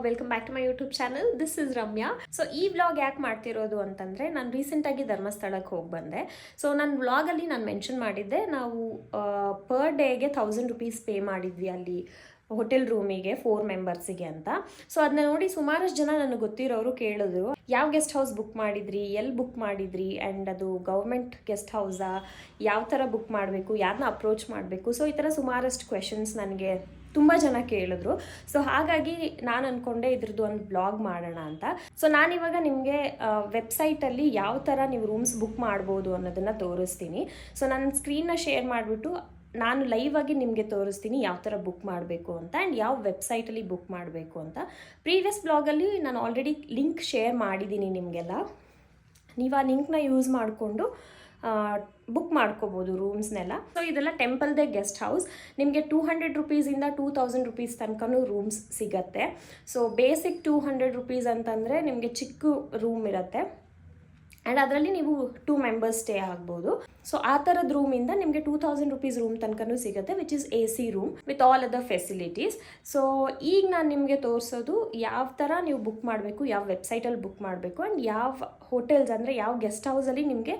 Welcome back to my YouTube channel. This is Ramya. So ಈ vlog ಯಾಕೆ ಮಾಡ್ತಿರೋದು ಅಂತಂದರೆ, ನಾನು ರೀಸೆಂಟಾಗಿ ಧರ್ಮಸ್ಥಳಕ್ಕೆ ಹೋಗಿ ಬಂದೆ. ಸೊ ನನ್ನ ವ್ಲಾಗಲ್ಲಿ ನಾನು ಮೆನ್ಷನ್ ಮಾಡಿದ್ದೆ, ನಾವು ಪರ್ ಡೇಗೆ 1000 rupees ಪೇ ಮಾಡಿದ್ವಿ ಅಲ್ಲಿ ಹೋಟೆಲ್ ರೂಮಿಗೆ 4 ಮೆಂಬರ್ಸಿಗೆ ಅಂತ. ಸೊ ಅದನ್ನ ನೋಡಿ ಸುಮಾರಷ್ಟು ಜನ ನನಗೆ ಗೊತ್ತಿರೋರು ಕೇಳಿದ್ರು, ಯಾವ ಗೆಸ್ಟ್ ಹೌಸ್ ಬುಕ್ ಮಾಡಿದ್ರಿ, ಎಲ್ಲಿ ಬುಕ್ ಮಾಡಿದ್ರಿ, ಆ್ಯಂಡ್ ಅದು ಗೌರ್ಮೆಂಟ್ ಗೆಸ್ಟ್ ಹೌಸಾ, ಯಾವ ಥರ ಬುಕ್ ಮಾಡಬೇಕು, ಯಾರನ್ನ ಅಪ್ರೋಚ್ ಮಾಡಬೇಕು. ಸೊ ಈ ಥರ ಸುಮಾರಷ್ಟು ಕ್ವೆಶನ್ಸ್ ನನಗೆ ತುಂಬ ಜನ ಕೇಳಿದ್ರು. ಸೊ ಹಾಗಾಗಿ ನಾನು ಅಂದ್ಕೊಂಡೆ ಇದ್ರದ್ದು ಒಂದು ಬ್ಲಾಗ್ ಮಾಡೋಣ ಅಂತ. ಸೊ ನಾನಿವಾಗ ನಿಮಗೆ ವೆಬ್ಸೈಟಲ್ಲಿ ಯಾವ ಥರ ನೀವು ರೂಮ್ಸ್ ಬುಕ್ ಮಾಡ್ಬೋದು ಅನ್ನೋದನ್ನು ತೋರಿಸ್ತೀನಿ. ಸೊ ನನ್ನ ಸ್ಕ್ರೀನ್ನ ಶೇರ್ ಮಾಡಿಬಿಟ್ಟು ನಾನು ಲೈವ್ ಆಗಿ ನಿಮಗೆ ತೋರಿಸ್ತೀನಿ ಯಾವ ಥರ ಬುಕ್ ಮಾಡಬೇಕು ಅಂತ, ಆ್ಯಂಡ್ ಯಾವ ವೆಬ್ಸೈಟಲ್ಲಿ ಬುಕ್ ಮಾಡಬೇಕು ಅಂತ. ಪ್ರೀವಿಯಸ್ ಬ್ಲಾಗಲ್ಲಿ ನಾನು ಆಲ್ರೆಡಿ ಲಿಂಕ್ ಶೇರ್ ಮಾಡಿದ್ದೀನಿ ನಿಮಗೆಲ್ಲ. ನೀವು ಆ ಲಿಂಕ್ನ ಯೂಸ್ ಮಾಡಿಕೊಂಡು ಬುಕ್ ಮಾಡ್ಕೋಬೋದು ರೂಮ್ಸ್ನೆಲ್ಲ. ಸೊ ಇದೆಲ್ಲ ಟೆಂಪಲ್ದೇ ಗೆಸ್ಟ್ ಹೌಸ್. ನಿಮಗೆ 200 rupeesಯಿಂದ 2000 rupees ತನಕನೂ ರೂಮ್ಸ್ ಸಿಗತ್ತೆ. ಸೊ ಬೇಸಿಕ್ 200 rupees ಅಂತಂದರೆ ನಿಮಗೆ ಚಿಕ್ಕ ರೂಮ್ ಇರುತ್ತೆ, ಆ್ಯಂಡ್ ಅದರಲ್ಲಿ ನೀವು 2 members ಸ್ಟೇ ಆಗ್ಬೋದು. ಸೊ ಆ ಥರದ ರೂಮಿಂದ ನಿಮಗೆ 2000 rupees ರೂಮ್ ತನಕನೂ ಸಿಗುತ್ತೆ, which is AC room with all other facilities. So ಈಗ ನಾನು ನಿಮಗೆ ತೋರಿಸೋದು ಯಾವ ಥರ ನೀವು ಬುಕ್ ಮಾಡಬೇಕು, ಯಾವ ವೆಬ್ಸೈಟಲ್ಲಿ ಬುಕ್ ಮಾಡಬೇಕು, ಆ್ಯಂಡ್ ಯಾವ ಹೋಟೆಲ್ಸ್ ಅಂದರೆ ಯಾವ ಗೆಸ್ಟ್ ಹೌಸಲ್ಲಿ ನಿಮಗೆ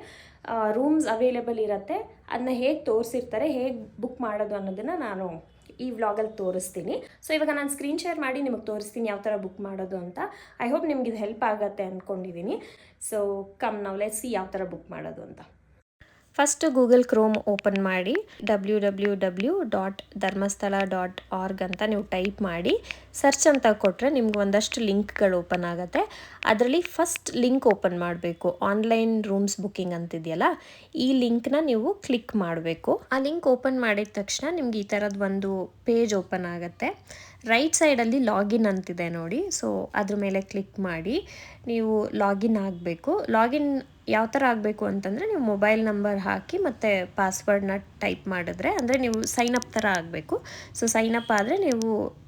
ರೂಮ್ಸ್ ಅವೈಲೇಬಲ್ ಇರುತ್ತೆ, ಅದನ್ನ ಹೇಗೆ ತೋರಿಸಿರ್ತಾರೆ, ಹೇಗೆ ಬುಕ್ ಮಾಡೋದು ಅನ್ನೋದನ್ನು ನಾನು ಈ ವ್ಲಾಗಲ್ಲಿ ತೋರಿಸ್ತೀನಿ. ಸೊ ಇವಾಗ ನಾನು ಸ್ಕ್ರೀನ್ ಶೇರ್ ಮಾಡಿ ನಿಮಗೆ ತೋರಿಸ್ತೀನಿ ಯಾವ ಥರ ಬುಕ್ ಮಾಡೋದು ಅಂತ. ಐ ಹೋಪ್ ನಿಮ್ಗೆ ಇದು ಹೆಲ್ಪ್ ಆಗುತ್ತೆ ಅಂದ್ಕೊಂಡಿದ್ದೀನಿ. ಸೊ ಕಮ್ ನಾವು ಲೆಟ್ಸ್ ಸಿ ಯಾವ ಥರ ಬುಕ್ ಮಾಡೋದು ಅಂತ. ಫಸ್ಟು ಗೂಗಲ್ ಕ್ರೋಮ್ ಓಪನ್ ಮಾಡಿ www.dharmasthala.org ಅಂತ ನೀವು ಟೈಪ್ ಮಾಡಿ ಸರ್ಚ್ ಅಂತ ಕೊಟ್ಟರೆ ನಿಮ್ಗೆ ಒಂದಷ್ಟು ಲಿಂಕ್ಗಳು ಓಪನ್ ಆಗುತ್ತೆ. ಅದರಲ್ಲಿ ಫಸ್ಟ್ ಲಿಂಕ್ ಓಪನ್ ಮಾಡಬೇಕು, ಆನ್ಲೈನ್ ರೂಮ್ಸ್ ಬುಕ್ಕಿಂಗ್ ಅಂತಿದೆಯಲ್ಲ, ಈ ಲಿಂಕ್ನ ನೀವು ಕ್ಲಿಕ್ ಮಾಡಬೇಕು. ಆ ಲಿಂಕ್ ಓಪನ್ ಮಾಡಿದ ತಕ್ಷಣ ನಿಮ್ಗೆ ಈ ಥರದ್ದು ಒಂದು ಪೇಜ್ ಓಪನ್ ಆಗುತ್ತೆ. ರೈಟ್ ಸೈಡಲ್ಲಿ ಲಾಗಿನ್ ಅಂತಿದೆ ನೋಡಿ, ಸೊ ಅದ್ರ ಮೇಲೆ ಕ್ಲಿಕ್ ಮಾಡಿ ನೀವು ಲಾಗಿನ್ ಆಗಬೇಕು. ಲಾಗಿನ್ ಯಾವ ಥರ ಆಗಬೇಕು ಅಂತಂದರೆ, ನೀವು ಮೊಬೈಲ್ ನಂಬರ್ ಹಾಕಿ ಮತ್ತು ಪಾಸ್ವರ್ಡ್ನ ಟೈಪ್ ಮಾಡಿದ್ರೆ, ಅಂದರೆ ನೀವು ಸೈನಪ್ ಥರ ಆಗಬೇಕು. ಸೊ ಸೈನಪ್ ಆದರೆ ನೀವು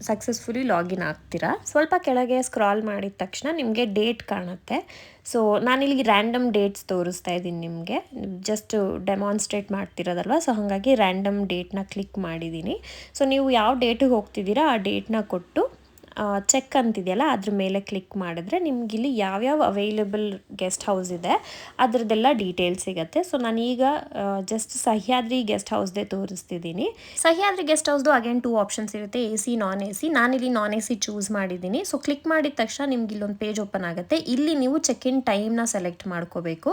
ಸಕ್ಸಸ್ಫುಲಿ ಲಾಗಿನ್ ಆಗ್ತೀರಾ. ಸ್ವಲ್ಪ ಕೆಳಗೆ ಸ್ಕ್ರಾಲ್ ಮಾಡಿದ ತಕ್ಷಣ ನಿಮಗೆ ಡೇಟ್ ಕಾಣುತ್ತೆ. ಸೊ ನಾನಿಲ್ಲಿ ರ್ಯಾಂಡಮ್ ಡೇಟ್ಸ್ ತೋರಿಸ್ತಾ ಇದ್ದೀನಿ ನಿಮಗೆ, ಜಸ್ಟ್ ಡೆಮಾನ್ಸ್ಟ್ರೇಟ್ ಮಾಡ್ತಿರೋದಲ್ವ. ಸೊ ಹಾಗಾಗಿ ರ್ಯಾಂಡಮ್ ಡೇಟ್ನ ಕ್ಲಿಕ್ ಮಾಡಿದ್ದೀನಿ. ಸೊ ನೀವು ಯಾವ ಡೇಟಿಗೆ ಹೋಗ್ತಿದ್ದೀರಾ ಆ ಡೇಟ್ನ ಕೊಟ್ಟು ಚೆಕ್ ಅಂತಿದೆಯಲ್ಲ ಅದ್ರ ಮೇಲೆ ಕ್ಲಿಕ್ ಮಾಡಿದ್ರೆ ನಿಮಗಿಲ್ಲಿ ಯಾವ್ಯಾವ ಅವೈಲೇಬಲ್ ಗೆಸ್ಟ್ ಹೌಸ್ ಇದೆ ಅದರದ್ದೆಲ್ಲ ಡೀಟೇಲ್ಸ್ ಸಿಗುತ್ತೆ. ಸೊ ನಾನೀಗ ಜಸ್ಟ್ ಸಹ್ಯಾದ್ರಿ ಗೆಸ್ಟ್ ಹೌಸ್ದೇ ತೋರಿಸ್ತಿದ್ದೀನಿ. ಸಹ್ಯಾದ್ರಿ ಗೆಸ್ಟ್ ಹೌಸ್ದು ಅಗೇನ್ 2 ಆಪ್ಷನ್ಸ್ ಇರುತ್ತೆ, AC ನಾನ್ AC. ನಾನಿಲ್ಲಿ ನಾನ್ AC ಚೂಸ್ ಮಾಡಿದ್ದೀನಿ. ಸೊ ಕ್ಲಿಕ್ ಮಾಡಿದ ತಕ್ಷಣ ನಿಮ್ಗೆ ಇಲ್ಲೊಂದು ಪೇಜ್ ಓಪನ್ ಆಗುತ್ತೆ. ಇಲ್ಲಿ ನೀವು ಚೆಕ್ ಇನ್ ಟೈಮ್ನ ಸೆಲೆಕ್ಟ್ ಮಾಡ್ಕೋಬೇಕು.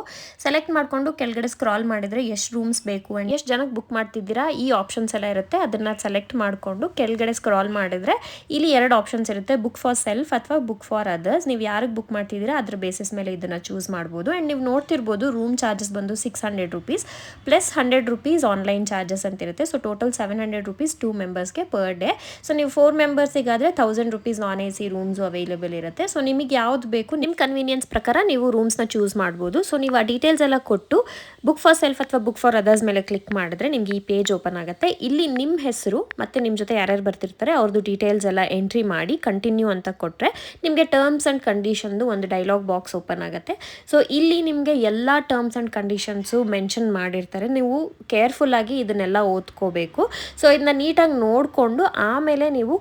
ಸೆಲೆಕ್ಟ್ ಮಾಡಿಕೊಂಡು ಕೆಳಗಡೆ ಸ್ಕ್ರಾಲ್ ಮಾಡಿದರೆ ಎಷ್ಟು ರೂಮ್ಸ್ ಬೇಕು ಆ್ಯಂಡ್ ಎಷ್ಟು ಜನಕ್ಕೆ ಬುಕ್ ಮಾಡ್ತಿದ್ದೀರಾ ಈ ಆಪ್ಷನ್ಸ್ ಎಲ್ಲ ಇರುತ್ತೆ. ಅದನ್ನು ಸೆಲೆಕ್ಟ್ ಮಾಡಿಕೊಂಡು ಕೆಳಗಡೆ ಸ್ಕ್ರಾಲ್ ಮಾಡಿದರೆ ಇಲ್ಲಿ 2 ಆಪ್ಷನ್ಸ್ ಇರುತ್ತೆ, ಬುಕ್ ಫಾರ್ ಸೆಲ್ಫ್ ಅಥವಾ ಬುಕ್ ಫಾರ್ ಅದರ್ಸ್. ನೀವು ಯಾರಿಗೆ ಬುಕ್ ಮಾಡ್ತಿದ್ದೀರಾ ಅದ್ರ ಬೇಸಿಸ್ ಮೇಲೆ ಇದನ್ನು ಚೂಸ್ ಮಾಡ್ಬೋದು. ಆ್ಯಂಡ್ ನೀವು ನೋಡ್ತಿರ್ಬೋದು ರೂಮ್ ಚಾರ್ಜಸ್ ಬಂದು 600 rupees plus 100 rupees online charges ಅಂತಿರುತ್ತೆ. ಸೊ ಟೋಟಲ್ 700 rupees 2 ಮೆಂಬರ್ಸ್ಗೆ ಪರ್ ಡೇ. ಸೊ ನೀವು 4 ಮೆಂಬರ್ಸಿಗಾದರೆ 1000 rupees non AC rooms available ಇರುತ್ತೆ. ಸೊ ನಿಮಗೆ ಯಾವ್ದು ಬೇಕು ನಿಮ್ಮ ಕನ್ವೀನಿಯನ್ಸ್ ಪ್ರಕಾರ ನೀವು ರೂಮ್ಸ್ನ ಚೂಸ್ ಮಾಡ್ಬೋದು. ಸೊ ನೀವು ಆ ಡೀಟೇಲ್ಸ್ ಎಲ್ಲ ಕೊಟ್ಟು ಬುಕ್ ಫಾರ್ ಸೆಲ್ಫ್ ಅಥವಾ ಬುಕ್ ಫಾರ್ ಅದರ್ಸ್ ಮೇಲೆ ಕ್ಲಿಕ್ ಮಾಡಿದ್ರೆ ನಿಮ್ಗೆ ಈ ಪೇಜ್ ಓಪನ್ ಆಗುತ್ತೆ. ಇಲ್ಲಿ ನಿಮ್ಮ ಹೆಸರು ಮತ್ತು ನಿಮ್ಮ ಜೊತೆ ಯಾರ್ಯಾರು ಬರ್ತಿರ್ತಾರೆ ಅವ್ರದ್ದು ಡೀಟೇಲ್ಸ್ ಎಲ್ಲ ಎಂಟ್ರಿ ಮಾಡಿ ಕಂಟಿನ್ಯೂ ಅಂತ ಕೊಟ್ಟರೆ ನಿಮಗೆ ಟರ್ಮ್ಸ್ ಆ್ಯಂಡ್ ಕಂಡೀಷನ್ದು ಒಂದು ಡೈಲಾಗ್ ಬಾಕ್ಸ್ ಓಪನ್ ಆಗುತ್ತೆ. ಸೊ ಇಲ್ಲಿ ನಿಮಗೆ ಎಲ್ಲ ಟರ್ಮ್ಸ್ ಆ್ಯಂಡ್ ಕಂಡೀಷನ್ಸು ಮೆನ್ಷನ್ ಮಾಡಿರ್ತಾರೆ, ನೀವು ಕೇರ್ಫುಲ್ಲಾಗಿ ಇದನ್ನೆಲ್ಲ ಓದ್ಕೋಬೇಕು. ಸೊ ಇದನ್ನ ನೀಟಾಗಿ ನೋಡಿಕೊಂಡು ಆಮೇಲೆ ನೀವು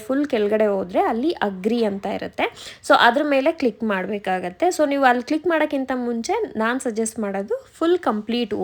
ಫುಲ್ ಕೆಳಗಡೆ ಹೋದರೆ ಅಲ್ಲಿ ಅಗ್ರಿ ಅಂತ ಇರುತ್ತೆ. ಸೊ ಅದ್ರ ಮೇಲೆ ಕ್ಲಿಕ್ ಮಾಡಬೇಕಾಗತ್ತೆ. ಸೊ ನೀವು ಅಲ್ಲಿ ಕ್ಲಿಕ್ ಮಾಡೋಕ್ಕಿಂತ ಮುಂಚೆ ನಾನು ಸಜೆಸ್ಟ್ ಮಾಡೋದು ಫುಲ್ ಕಂಪ್ಲೀಟ್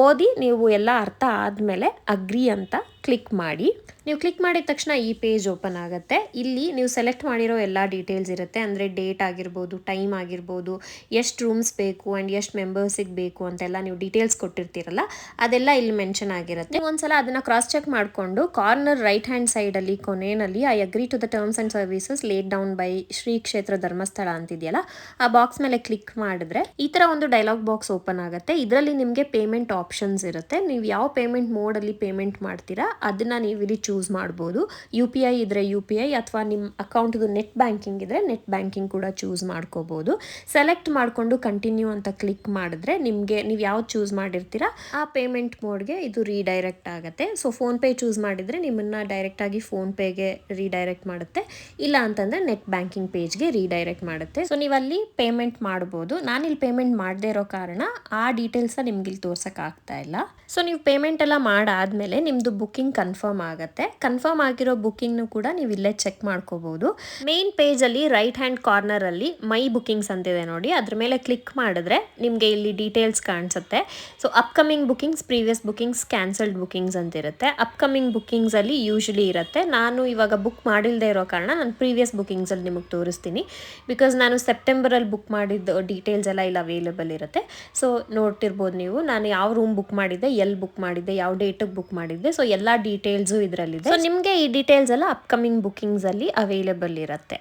ಓದಿ ನೀವು ಎಲ್ಲ ಅರ್ಥ ಆದಮೇಲೆ ಅಗ್ರಿ ಅಂತ ಕ್ಲಿಕ್ ಮಾಡಿ. ನೀವು ಕ್ಲಿಕ್ ಮಾಡಿದ ತಕ್ಷಣ ಈ ಪೇಜ್ ಓಪನ್ ಆಗುತ್ತೆ. ಇಲ್ಲಿ ನೀವು ಸೆಲೆಕ್ಟ್ ಮಾಡಿರೋ ಎಲ್ಲ ಡೀಟೇಲ್ಸ್ ಇರುತ್ತೆ, ಅಂದರೆ ಡೇಟ್ ಆಗಿರ್ಬೋದು, ಟೈಮ್ ಆಗಿರ್ಬೋದು, ಎಷ್ಟು ರೂಮ್ಸ್ ಬೇಕು ಆ್ಯಂಡ್ ಎಷ್ಟು ಮೆಂಬರ್ಸಿಗೆ ಬೇಕು ಅಂತೆಲ್ಲ ನೀವು ಡೀಟೇಲ್ಸ್ ಕೊಟ್ಟಿರ್ತೀರಲ್ಲ ಅದೆಲ್ಲ ಇಲ್ಲಿ ಮೆನ್ಷನ್ ಆಗಿರುತ್ತೆ. ನೀವು ಒಂದ್ಸಲ ಅದನ್ನು ಕ್ರಾಸ್ ಚೆಕ್ ಮಾಡಿಕೊಂಡು ಕಾರ್ನರ್ ರೈಟ್ ಹ್ಯಾಂಡ್ ಸೈಡಲ್ಲಿ ಕೊನೆಯಲ್ಲಿ I agree to the terms and services laid down by Shri Kshetra Dharmasthala ಅಂತಿದೆಯಲ್ಲ ಆ ಬಾಕ್ಸ್ ಮೇಲೆ ಕ್ಲಿಕ್ ಮಾಡಿದ್ರೆ ಈ ಥರ ಒಂದು ಡೈಲಾಗ್ ಬಾಕ್ಸ್ ಓಪನ್ ಆಗುತ್ತೆ. ಇದರಲ್ಲಿ ನಿಮಗೆ ಪೇಮೆಂಟ್ ಆಪ್ಷನ್ಸ್ ಇರುತ್ತೆ. ನೀವು ಯಾವ ಪೇಮೆಂಟ್ ಮೋಡಲ್ಲಿ ಪೇಮೆಂಟ್ ಮಾಡ್ತೀರಾ ಅದನ್ನು ನೀವು ಇಲ್ಲಿ ಚೂಸ್ ಮಾಡ್ಬೋದು. UPI ಇದ್ದರೆ UPI ಅಥವಾ ನಿಮ್ಮ ಅಕೌಂಟ್ದು ನೆಟ್ ಬ್ಯಾಂಕಿಂಗ್ ಇದ್ದರೆ ನೆಟ್ ಬ್ಯಾಂಕಿಂಗ್ ಕೂಡ ಚೂಸ್ ಮಾಡ್ಕೋಬೋದು. ಸೆಲೆಕ್ಟ್ ಮಾಡಿಕೊಂಡು ಕಂಟಿನ್ಯೂ ಅಂತ ಕ್ಲಿಕ್ ಮಾಡಿದ್ರೆ ನಿಮಗೆ ನೀವು ಯಾವ್ದು ಚೂಸ್ ಮಾಡಿರ್ತೀರಾ ಆ ಪೇಮೆಂಟ್ ಮೋಡ್ಗೆ ಇದು ರೀಡೈರೆಕ್ಟ್ ಆಗುತ್ತೆ. ಸೊ ಫೋನ್ಪೇ ಚೂಸ್ ಮಾಡಿದರೆ ನಿಮ್ಮನ್ನು ಡೈರೆಕ್ಟಾಗಿ ಫೋನ್ಪೇಗೆ ರೀಡೈರೆಕ್ಟ್ ಮಾಡುತ್ತೆ, ಇಲ್ಲ ಅಂತಂದರೆ ನೆಟ್ ಬ್ಯಾಂಕಿಂಗ್ ಪೇಜ್ಗೆ ರೀಡೈರೆಕ್ಟ್ ಮಾಡುತ್ತೆ. ಸೊ ನೀವು ಅಲ್ಲಿ ಪೇಮೆಂಟ್ ಮಾಡ್ಬೋದು. ನಾನಿಲ್ಲಿ ಪೇಮೆಂಟ್ ಮಾಡದೇ ಇರೋ ಕಾರಣ ಆ ಡೀಟೇಲ್ಸ್ನ ನಿಮ್ಗೆ ಇಲ್ಲಿ ತೋರ್ಸೋಕ್ಕಾಗ್ತಾ ಇಲ್ಲ. ಸೊ ನೀವು ಪೇಮೆಂಟ್ ಎಲ್ಲ ಮಾಡಾದಮೇಲೆ ನಿಮ್ಮದು ಬುಕ್ಕಿಂಗ್ ಬುಕ್ಕಿಂಗ್ ಕನ್ಫರ್ಮ್ ಆಗುತ್ತೆ. ಕನ್ಫರ್ಮ್ ಆಗಿರೋ ಬುಕ್ಕಿಂಗ್ನು ಕೂಡ ನೀವು ಇಲ್ಲೇ ಚೆಕ್ ಮಾಡ್ಕೋಬೋದು. ಮೇನ್ ಪೇಜಲ್ಲಿ ರೈಟ್ ಹ್ಯಾಂಡ್ ಕಾರ್ನರಲ್ಲಿ ಮೈ ಬುಕ್ಕಿಂಗ್ಸ್ ಅಂತಿದೆ ನೋಡಿ, ಅದ್ರ ಮೇಲೆ ಕ್ಲಿಕ್ ಮಾಡಿದ್ರೆ ನಿಮಗೆ ಇಲ್ಲಿ ಡೀಟೇಲ್ಸ್ ಕಾಣಿಸುತ್ತೆ. So upcoming bookings, previous bookings, cancelled bookings ಅಂತಿರುತ್ತೆ. ಅಪ್ಕಮಿಂಗ್ ಬುಕ್ಕಿಂಗ್ಸಲ್ಲಿ ಯೂಶಲಿ ಇರುತ್ತೆ. ನಾನು ಇವಾಗ ಬುಕ್ ಮಾಡಿಲ್ಲದೆ ಇರೋ ಕಾರಣ ನಾನು ಪ್ರೀವಿಯಸ್ ಬುಕ್ಕಿಂಗ್ಸಲ್ಲಿ ನಿಮಗೆ ತೋರಿಸ್ತೀನಿ. ಬಿಕಾಸ್ ನಾನು ಸೆಪ್ಟೆಂಬರಲ್ಲಿ ಬುಕ್ ಮಾಡಿದ್ದು ಡೀಟೇಲ್ಸ್ ಎಲ್ಲ ಇಲ್ಲಿ ಅವೈಲೇಬಲ್ ಇರುತ್ತೆ. ಸೊ ನೋಡ್ತಿರ್ಬೋದು ನೀವು, ನಾನು ಯಾವ ರೂಮ್ ಬುಕ್ ಮಾಡಿದ್ದೆ, ಎಲ್ಲಿ ಬುಕ್ ಮಾಡಿದ್ದೆ, ಯಾವ ಡೇಟಿಗೆ ಬುಕ್ ಮಾಡಿದ್ದೆ, ಸೊ ಎಲ್ಲ ಡೀಟೇಲ್ಸು ಇದರಲ್ಲಿದೆ. ಸೊ ನಿಮಗೆ ಈ ಡೀಟೇಲ್ಸ್ ಎಲ್ಲ ಅಪ್ಕಮಿಂಗ್ ಬುಕ್ಕಿಂಗ್ಸಲ್ಲಿ ಅವೈಲೇಬಲ್ ಇರುತ್ತೆ.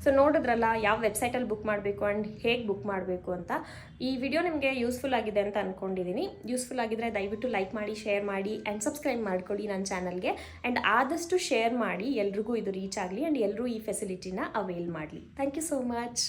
ಸೊ ನೋಡಿದ್ರಲ್ಲ ಯಾವ ವೆಬ್ಸೈಟಲ್ಲಿ ಬುಕ್ ಮಾಡಬೇಕು ಆ್ಯಂಡ್ ಹೇಗೆ ಬುಕ್ ಮಾಡಬೇಕು ಅಂತ. ಈ ವಿಡಿಯೋ ನಿಮಗೆ ಯೂಸ್ಫುಲ್ ಆಗಿದೆ ಅಂತ ಅಂದ್ಕೊಂಡಿದ್ದೀನಿ. ಯೂಸ್ಫುಲ್ ಆಗಿದ್ರೆ ದಯವಿಟ್ಟು ಲೈಕ್ ಮಾಡಿ, ಶೇರ್ ಮಾಡಿ ಆ್ಯಂಡ್ ಸಬ್ಸ್ಕ್ರೈಬ್ ಮಾಡ್ಕೊಳ್ಳಿ ನನ್ನ ಚಾನಲ್ಗೆ. ಆ್ಯಂಡ್ ಆದಷ್ಟು ಶೇರ್ ಮಾಡಿ, ಎಲ್ರಿಗೂ ಇದು ರೀಚ್ ಆಗಲಿ ಆ್ಯಂಡ್ ಎಲ್ಲರೂ ಈ ಫೆಸಿಲಿಟಿನ ಅವೈಲ್ ಮಾಡಲಿ. Thank you so much.